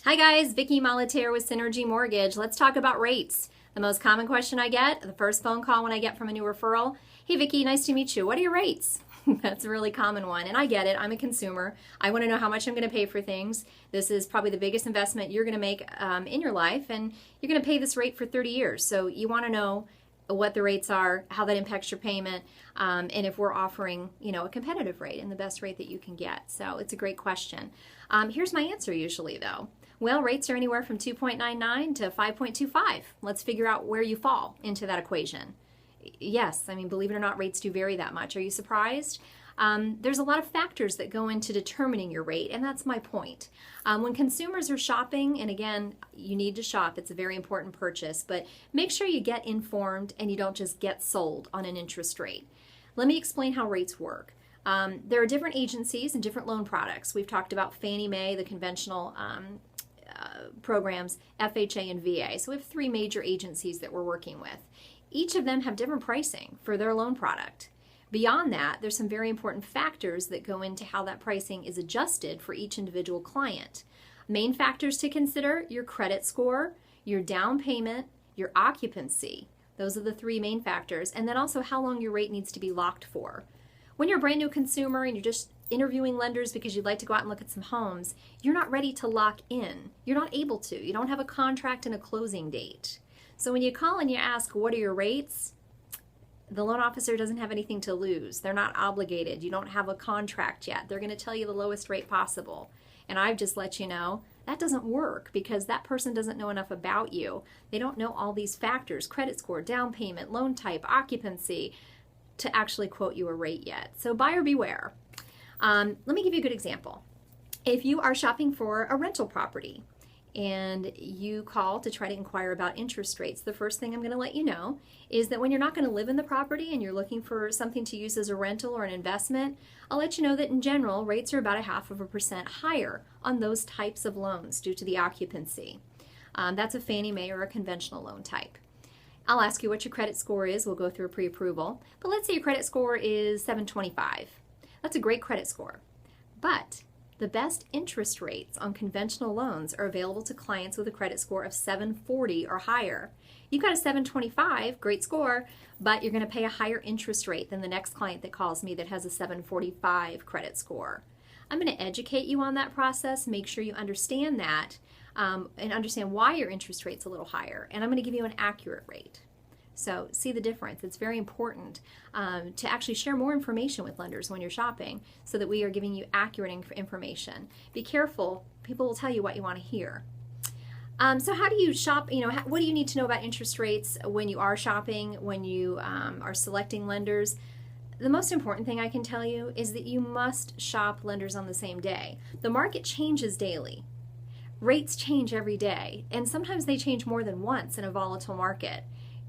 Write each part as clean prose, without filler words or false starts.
Hi guys, Vicki Molitaire with Synergy Mortgage. Let's talk about rates. The most common question I get, the first phone call when I get from a new referral, hey Vicki, nice to meet you. What are your rates? That's a really common one, and I get it. I'm a consumer. I want to know how much I'm going to pay for things. This is probably the biggest investment you're going to make in your life, and you're going to pay this rate for 30 years. So you want to know what the rates are, how that impacts your payment, and if we're offering, a competitive rate and the best rate that you can get. So it's a great question. Here's my answer usually, though. Well, rates are anywhere from 2.99 to 5.25. Let's figure out where you fall into that equation. Yes, believe it or not, rates do vary that much. Are you surprised? There's a lot of factors that go into determining your rate, and that's my point. When consumers are shopping, and again, you need to shop, it's a very important purchase, but make sure you get informed and you don't just get sold on an interest rate. Let me explain how rates work. There are different agencies and different loan products. We've talked about Fannie Mae, the conventional programs, FHA, and VA. So we have three major agencies that we're working with. Each of them have different pricing for their loan product. Beyond that, there's some very important factors that go into how that pricing is adjusted for each individual client. Main factors to consider: your credit score, your down payment, your occupancy. Those are the three main factors. And then also how long your rate needs to be locked for. When you're a brand new consumer and you're just interviewing lenders because you'd like to go out and look at some homes, you're not ready to lock in. You're not able to. You don't have a contract and a closing date. So when you call and you ask, what are your rates? The loan officer doesn't have anything to lose. They're not obligated. You don't have a contract yet. They're going to tell you the lowest rate possible. And I've just let you know that doesn't work because that person doesn't know enough about you. They don't know all these factors: credit score, down payment, loan type, occupancy, to actually quote you a rate yet. So buyer beware. Let me give you a good example. If you are shopping for a rental property and you call to try to inquire about interest rates, the first thing I'm going to let you know is that when you're not going to live in the property and you're looking for something to use as a rental or an investment, I'll let you know that in general, rates are about 0.5% higher on those types of loans due to the occupancy. That's a Fannie Mae or a conventional loan type. I'll ask you what your credit score is. We'll go through a pre-approval. But let's say your credit score is 725. That's a great credit score. But the best interest rates on conventional loans are available to clients with a credit score of 740 or higher. You've got a 725, great score, but you're going to pay a higher interest rate than the next client that calls me that has a 745 credit score. I'm going to educate you on that process, make sure you understand that, and understand why your interest rate's a little higher. And I'm going to give you an accurate rate. So see the difference. It's very important to actually share more information with lenders when you're shopping so that we are giving you accurate information. Be careful. People will tell you what you want to hear. So how do you shop? What do you need to know about interest rates when you are shopping, when you are selecting lenders? The most important thing I can tell you is that you must shop lenders on the same day. The market changes daily. Rates change every day, and sometimes they change more than once in a volatile market.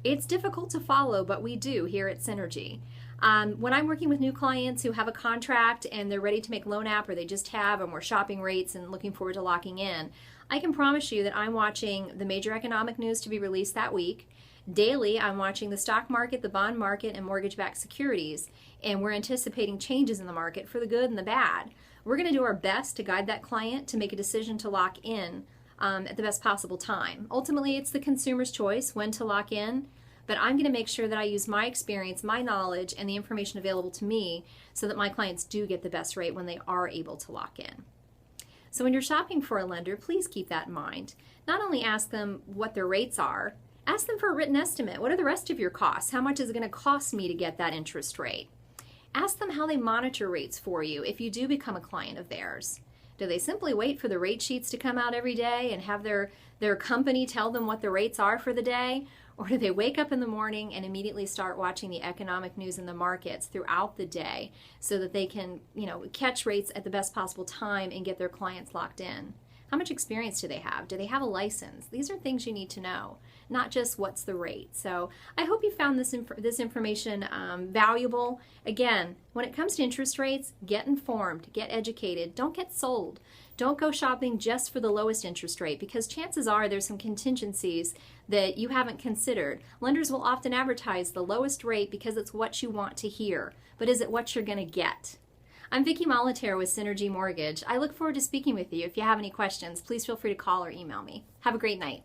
It's difficult to follow, but we do here at Synergy. When I'm working with new clients who have a contract and they're ready to make loan app, or they just have, and we're shopping rates and looking forward to locking in, I can promise you that I'm watching the major economic news to be released that week. Daily, I'm watching the stock market, the bond market, and mortgage-backed securities, and we're anticipating changes in the market for the good and the bad. We're going to do our best to guide that client to make a decision to lock in at the best possible time. Ultimately, it's the consumer's choice when to lock in, but I'm going to make sure that I use my experience, my knowledge, and the information available to me so that my clients do get the best rate when they are able to lock in. So when you're shopping for a lender, please keep that in mind. Not only ask them what their rates are, ask them for a written estimate. What are the rest of your costs? How much is it going to cost me to get that interest rate? Ask them how they monitor rates for you if you do become a client of theirs. Do they simply wait for the rate sheets to come out every day and have their company tell them what the rates are for the day? Or do they wake up in the morning and immediately start watching the economic news in the markets throughout the day so that they can, catch rates at the best possible time and get their clients locked in? How much experience do they have? Do they have a license? These are things you need to know, not just what's the rate. So I hope you found this information valuable. Again, when it comes to interest rates, get informed, get educated, don't get sold. Don't go shopping just for the lowest interest rate, because chances are there's some contingencies that you haven't considered. Lenders will often advertise the lowest rate because it's what you want to hear, but is it what you're going to get? I'm Vicki Molitor with Synergy Mortgage. I look forward to speaking with you. If you have any questions, please feel free to call or email me. Have a great night.